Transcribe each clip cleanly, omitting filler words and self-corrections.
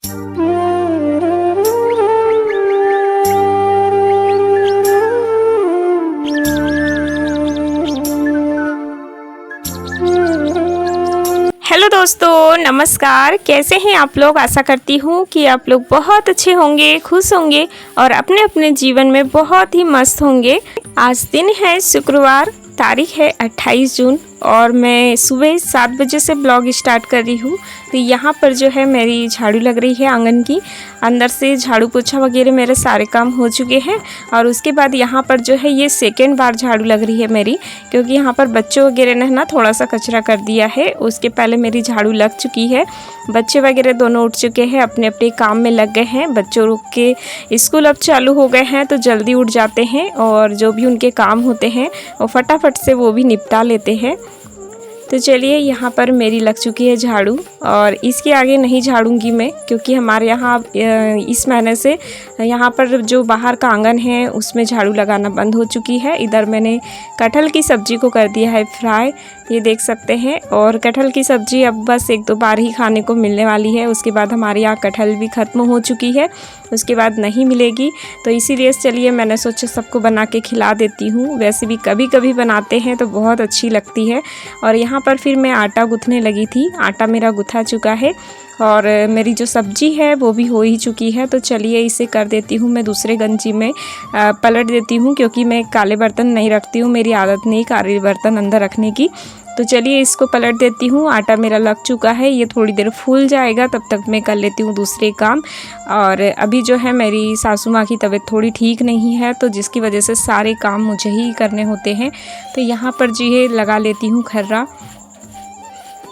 Hello दोस्तों, नमस्कार। कैसे हैं आप लोग? आशा करती हूँ कि आप लोग बहुत अच्छे होंगे, खुश होंगे और अपने अपने जीवन में बहुत ही मस्त होंगे। आज दिन है शुक्रवार, तारीख है 28 जून और मैं सुबह 7 बजे से ब्लॉग स्टार्ट कर रही हूँ। तो यहाँ पर जो है मेरी झाड़ू लग रही है आंगन की। अंदर से झाड़ू पोछा वगैरह मेरे सारे काम हो चुके हैं और उसके बाद यहाँ पर जो है ये सेकेंड बार झाड़ू लग रही है मेरी, क्योंकि यहाँ पर बच्चों वगैरह ने ना थोड़ा सा कचरा कर दिया है। उसके पहले मेरी झाड़ू लग चुकी है। बच्चे वगैरह दोनों उठ चुके हैं, अपने अपने काम में लग गए हैं। बच्चों के स्कूल अब चालू हो गए हैं तो जल्दी उठ जाते हैं और जो भी उनके काम होते हैं वो फटाफट से वो भी निपटा लेते हैं। तो चलिए, यहाँ पर मेरी लग चुकी है झाड़ू और इसके आगे नहीं झाड़ूंगी मैं, क्योंकि हमारे यहाँ इस महीने से यहाँ पर जो बाहर का आंगन है उसमें झाड़ू लगाना बंद हो चुकी है। इधर मैंने कटहल की सब्ज़ी को कर दिया है फ्राई, ये देख सकते हैं। और कटहल की सब्ज़ी अब बस 1-2 बार ही खाने को मिलने वाली है। उसके बाद हमारे यहाँ कटहल भी ख़त्म हो चुकी है, उसके बाद नहीं मिलेगी। तो इसीलिए चलिए मैंने सोचा सबको बना के खिला देती हूँ। वैसे भी कभी कभी बनाते हैं तो बहुत अच्छी लगती है। और यहाँ पर फिर मैं आटा गूँथने लगी थी। आटा मेरा गुथा चुका है और मेरी जो सब्ज़ी है वो भी हो ही चुकी है। तो चलिए इसे कर देती हूँ मैं दूसरे गंजी में पलट देती हूँ, क्योंकि मैं काले बर्तन नहीं रखती हूँ, मेरी आदत नहीं काले बर्तन अंदर रखने की। तो चलिए इसको पलट देती हूँ। आटा मेरा लग चुका है, ये थोड़ी देर फूल जाएगा, तब तक मैं कर लेती हूँ दूसरे काम। और अभी जो है मेरी सासू माँ की तबीयत थोड़ी ठीक नहीं है, तो जिसकी वजह से सारे काम मुझे ही करने होते हैं। तो यहाँ पर जी है लगा लेती हूँ खर्रा,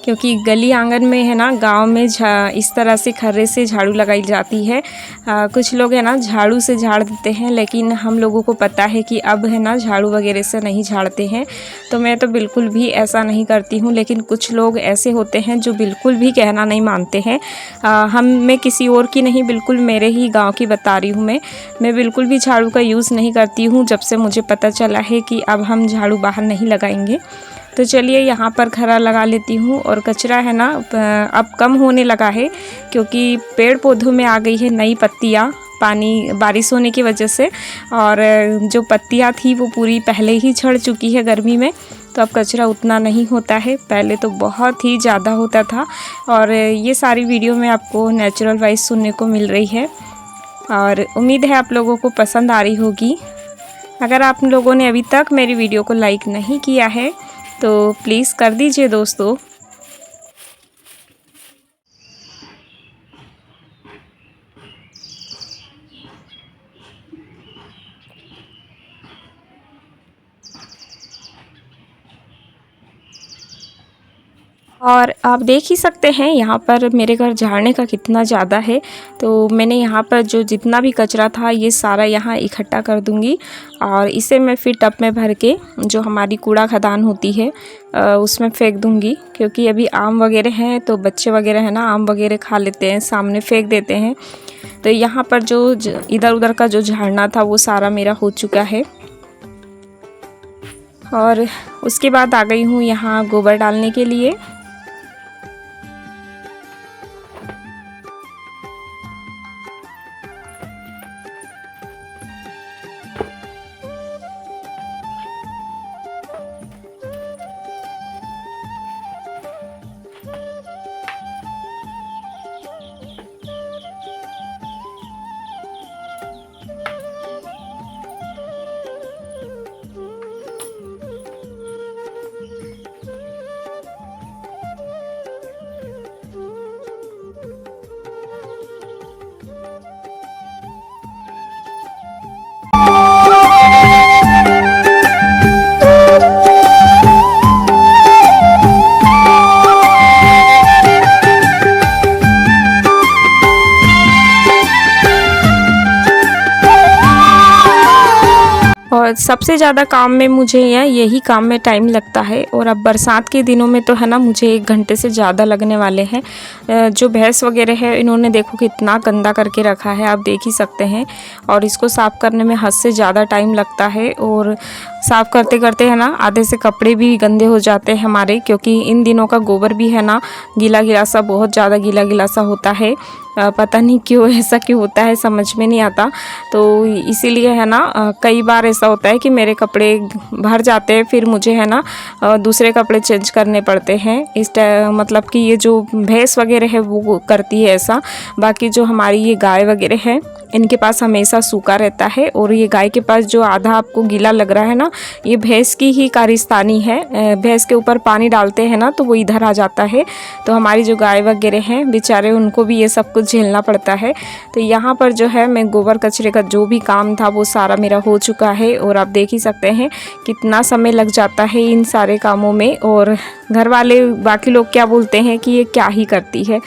क्योंकि गली आंगन में है ना, गांव में इस तरह से खर्रे से झाड़ू लगाई जाती है। कुछ लोग है ना झाड़ू से झाड़ देते हैं, लेकिन हम लोगों को पता है कि अब है ना झाड़ू वगैरह से नहीं झाड़ते हैं। तो मैं तो बिल्कुल भी ऐसा नहीं करती हूँ, लेकिन कुछ लोग ऐसे होते हैं जो बिल्कुल भी कहना नहीं मानते हैं। मैं किसी और की नहीं, बिल्कुल मेरे ही गाँव की बता रही हूँ। मैं बिल्कुल भी झाड़ू का यूज़ नहीं करती हूँ जब से मुझे पता चला है कि अब हम झाड़ू बाहर नहीं लगाएंगे। तो चलिए यहाँ पर खरा लगा लेती हूँ। और कचरा है ना अब कम होने लगा है, क्योंकि पेड़ पौधों में आ गई है नई पत्तियाँ, पानी बारिश होने की वजह से। और जो पत्तियाँ थी वो पूरी पहले ही झड़ चुकी है गर्मी में, तो अब कचरा उतना नहीं होता है। पहले तो बहुत ही ज़्यादा होता था। और ये सारी वीडियो में आपको नेचुरल वॉइस सुनने को मिल रही है और उम्मीद है आप लोगों को पसंद आ रही होगी। अगर आप लोगों ने अभी तक मेरी वीडियो को लाइक नहीं किया है तो प्लीज़ कर दीजिए दोस्तों। और आप देख ही सकते हैं यहाँ पर मेरे घर झाड़ने का कितना ज़्यादा है। तो मैंने यहाँ पर जो जितना भी कचरा था ये सारा यहाँ इकट्ठा कर दूँगी और इसे मैं फिर टब में भर के जो हमारी कूड़ा खदान होती है उसमें फेंक दूँगी। क्योंकि अभी आम वगैरह हैं तो बच्चे वगैरह हैं ना आम वगैरह खा लेते हैं, सामने फेंक देते हैं। तो यहाँ पर जो इधर उधर का जो झाड़ना था वो सारा मेरा हो चुका है। और उसके बाद आ गई हूँ यहाँ गोबर डालने के लिए। और सबसे ज़्यादा काम में मुझे यही काम में टाइम लगता है। और अब बरसात के दिनों में तो है ना मुझे 1 घंटे से ज़्यादा लगने वाले हैं। जो भैंस वगैरह है इन्होंने देखो कितना गंदा करके रखा है, आप देख ही सकते हैं। और इसको साफ़ करने में हद से ज़्यादा टाइम लगता है। और साफ़ करते करते है ना आधे से कपड़े भी गंदे हो जाते हैं हमारे, क्योंकि इन दिनों का गोबर भी है ना गीला गीला सा, बहुत ज़्यादा गीला गीला सा होता है। पता नहीं क्यों ऐसा क्यों होता है, समझ में नहीं आता। तो इसीलिए है ना कई बार ऐसा होता है कि मेरे कपड़े भर जाते हैं, फिर मुझे है ना दूसरे कपड़े चेंज करने पड़ते हैं। मतलब कि ये जो भैंस वगैरह है वो करती है ऐसा। बाकी जो हमारी ये गाय वगैरह है इनके पास हमेशा सूखा रहता है, और ये गाय के पास जो आधा आपको गीला लग रहा है ना, ये भैंस की ही कारस्तानी है। भैंस के ऊपर पानी डालते हैं ना तो वो इधर आ जाता है। तो हमारी जो गाय वगैरह हैं बेचारे उनको भी ये सब कुछ झेलना पड़ता है। तो यहाँ पर जो है मैं गोबर कचरे का जो भी काम था वो सारा मेरा हो चुका है, और आप देख ही सकते हैं कितना समय लग जाता है इन सारे कामों में। और घर वाले बाकी लोग क्या बोलते हैं कि ये क्या ही करती है।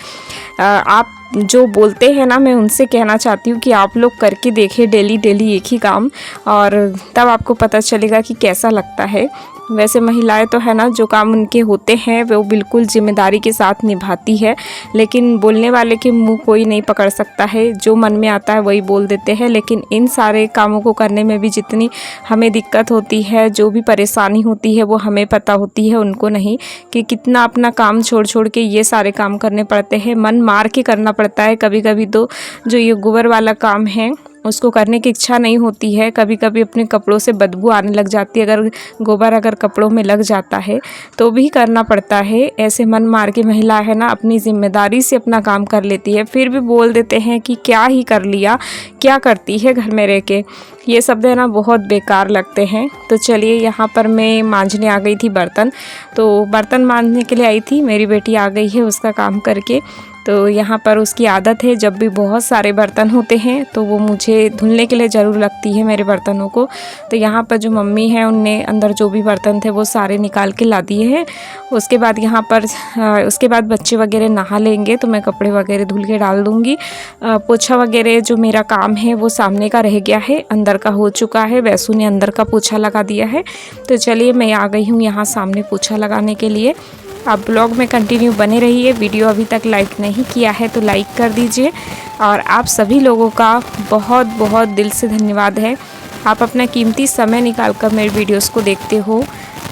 आप जो बोलते हैं ना, मैं उनसे कहना चाहती हूँ कि आप लोग करके देखें डेली डेली एक ही काम, और तब आपको पता चलेगा कि कैसा लगता है। वैसे महिलाएं तो है ना जो काम उनके होते हैं वो बिल्कुल जिम्मेदारी के साथ निभाती है, लेकिन बोलने वाले के मुंह कोई नहीं पकड़ सकता है। जो मन में आता है वही बोल देते हैं। लेकिन इन सारे कामों को करने में भी जितनी हमें दिक्कत होती है, जो भी परेशानी होती है वो हमें पता होती है, उनको नहीं, कि कितना अपना काम छोड़ छोड़ के ये सारे काम करने पड़ते हैं। मन मार के करना पड़ता है कभी कभी। तो जो ये गोबर वाला काम है उसको करने की इच्छा नहीं होती है। कभी कभी अपने कपड़ों से बदबू आने लग जाती है, अगर कपड़ों में लग जाता है तो भी करना पड़ता है। ऐसे मन मार के महिला है ना अपनी जिम्मेदारी से अपना काम कर लेती है, फिर भी बोल देते हैं कि क्या ही कर लिया, क्या करती है घर में रह के। ये शब्द है ना बहुत बेकार लगते हैं। तो चलिए, यहाँ पर मैं मांजने आ गई थी बर्तन। तो बर्तन मांजने के लिए आई थी, मेरी बेटी आ गई है उसका काम करके। तो यहाँ पर उसकी आदत है जब भी बहुत सारे बर्तन होते हैं तो वो मुझे धुलने के लिए ज़रूर लगती है मेरे बर्तनों को। तो यहाँ पर जो मम्मी है उनने अंदर जो भी बर्तन थे वो सारे निकाल के ला दिए हैं। उसके बाद यहाँ पर उसके बाद बच्चे वगैरह नहा लेंगे तो मैं कपड़े वगैरह धुल के डाल दूँगी। पोछा वगैरह जो मेरा काम है वो सामने का रह गया है, अंदर का हो चुका है। वैसू ने अंदर का पोछा लगा दिया है। तो चलिए, मैं आ गई हूँ यहाँ सामने पोछा लगाने के लिए। आप ब्लॉग में कंटिन्यू बने रहिए। वीडियो अभी तक लाइक नहीं किया है तो लाइक कर दीजिए। और आप सभी लोगों का बहुत बहुत दिल से धन्यवाद है। आप अपना कीमती समय निकाल कर मेरे वीडियोस को देखते हो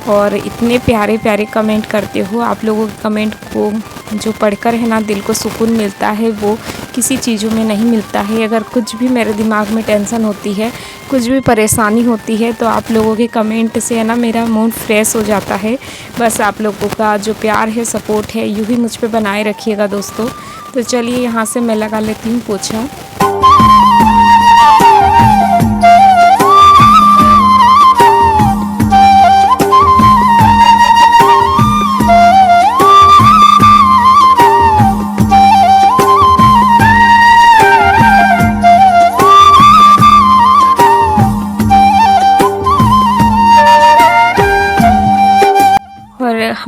और इतने प्यारे प्यारे कमेंट करते हो। आप लोगों के कमेंट को जो पढ़कर है ना दिल को सुकून मिलता है, वो किसी चीज़ों में नहीं मिलता है। अगर कुछ भी मेरे दिमाग में टेंशन होती है, कुछ भी परेशानी होती है, तो आप लोगों के कमेंट से है ना मेरा मूड फ्रेश हो जाता है। बस आप लोगों का जो प्यार है, सपोर्ट है, यूँ ही मुझ पे बनाए रखिएगा दोस्तों। तो चलिए, यहाँ से मैं लगा लेती हूँ पोछा।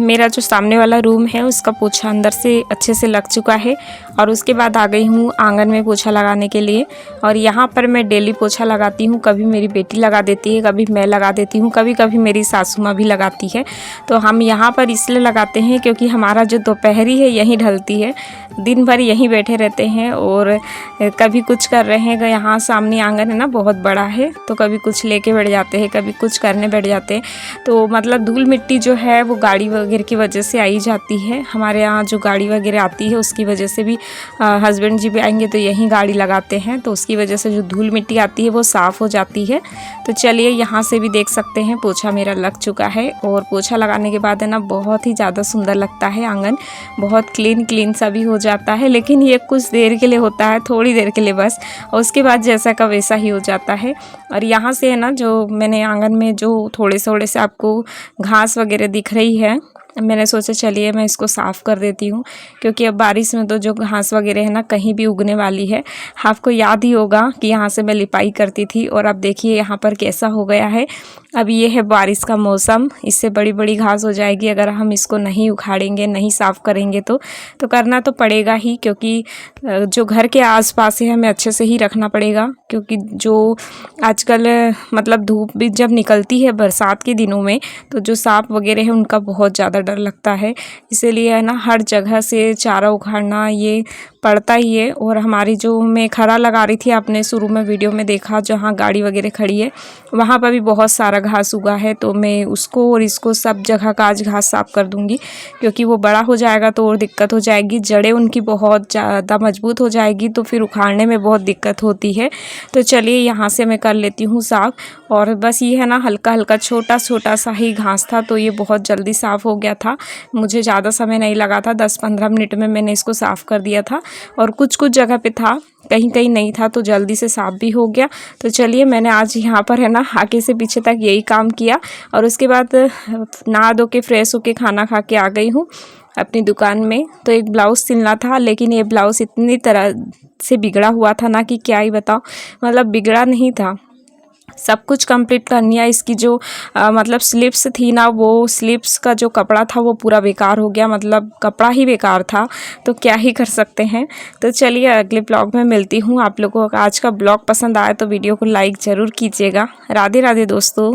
मेरा जो सामने वाला रूम है उसका पोछा अंदर से अच्छे से लग चुका है। और उसके बाद आ गई हूँ आंगन में पोछा लगाने के लिए। और यहाँ पर मैं डेली पोछा लगाती हूँ। कभी मेरी बेटी लगा देती है, कभी मैं लगा देती हूँ, कभी कभी मेरी सासू माँ भी लगाती है। तो हम यहाँ पर इसलिए लगाते हैं क्योंकि हमारा जो दोपहरी है यहीं ढलती है, दिन भर यहीं बैठे रहते हैं। और कभी कुछ कर रहे हैं, यहाँ सामने आंगन है ना बहुत बड़ा है, तो कभी कुछ लेके बैठ जाते हैं, कभी कुछ करने बैठ जाते हैं। तो मतलब धूल मिट्टी जो है वो गाड़ी वगैरह की वजह से आई जाती है। हमारे यहाँ जो गाड़ी वगैरह आती है उसकी वजह से भी हस्बैंड जी भी आएंगे तो यहीं गाड़ी लगाते हैं, तो उसकी वजह से जो धूल मिट्टी आती है वो साफ़ हो जाती है। तो चलिए, यहाँ से भी देख सकते हैं पोछा मेरा लग चुका है। और पोछा लगाने के बाद है ना बहुत ही ज़्यादा सुंदर लगता है आंगन, बहुत क्लीन सा भी हो जाता है। लेकिन ये कुछ देर के लिए होता है, थोड़ी देर के लिए बस, और उसके बाद जैसा का वैसा ही हो जाता है। और यहाँ से है ना जो मैंने आंगन में जो थोड़े से आपको घास वगैरह दिख रही है, मैंने सोचा चलिए मैं इसको साफ़ कर देती हूँ, क्योंकि अब बारिश में तो जो घास वगैरह है ना कहीं भी उगने वाली है। आपको याद ही होगा कि यहाँ से मैं लिपाई करती थी, और अब देखिए यहाँ पर कैसा हो गया है। अब ये है बारिश का मौसम, इससे बड़ी बड़ी घास हो जाएगी अगर हम इसको नहीं उखाड़ेंगे, नहीं साफ़ करेंगे तो करना तो पड़ेगा ही, क्योंकि जो घर के आसपास है हमें अच्छे से ही रखना पड़ेगा। क्योंकि जो आजकल मतलब धूप भी जब निकलती है बरसात के दिनों में, तो जो सांप वगैरह है उनका बहुत ज़्यादा डर लगता है। इसीलिए है ना हर जगह से चारा उखाड़ना ये पड़ता ही है। और हमारी जो मैं खड़ा लगा रही थी, आपने शुरू में वीडियो में देखा जहाँ गाड़ी वगैरह खड़ी है वहाँ पर भी बहुत सारा घास उगा है। तो मैं उसको और इसको सब जगह का आज घास साफ़ कर दूँगी, क्योंकि वो बड़ा हो जाएगा तो और दिक्कत हो जाएगी। जड़ें उनकी बहुत ज़्यादा मजबूत हो जाएगी तो फिर उखाड़ने में बहुत दिक्कत होती है। तो चलिए यहाँ से मैं कर लेती हूँ साफ़। और बस ये है ना, हल्का हल्का छोटा छोटा सा ही घास था तो ये बहुत जल्दी साफ़ हो गया था। मुझे ज़्यादा समय नहीं लगा था, 10-15 मिनट में मैंने इसको साफ़ कर दिया था। और कुछ कुछ जगह पे था, कहीं कहीं नहीं था, तो जल्दी से साफ़ भी हो गया। तो चलिए मैंने आज यहाँ पर है ना आगे से पीछे तक यही काम किया। और उसके बाद नहा धो के फ्रेश होके खाना खा के आ गई हूँ अपनी दुकान में। तो एक ब्लाउज़ सिलना था, लेकिन ये ब्लाउज़ इतनी तरह से बिगड़ा हुआ था ना कि क्या ही बताऊँ। मतलब बिगड़ा नहीं था, सब कुछ कंप्लीट करनी है। इसकी जो मतलब स्लिप्स थी ना, वो स्लिप्स का जो कपड़ा था वो पूरा बेकार हो गया, मतलब कपड़ा ही बेकार था। तो क्या ही कर सकते हैं। तो चलिए अगले ब्लॉग में मिलती हूँ। आप लोगों को आज का ब्लॉग पसंद आया तो वीडियो को लाइक ज़रूर कीजिएगा। राधे राधे दोस्तों।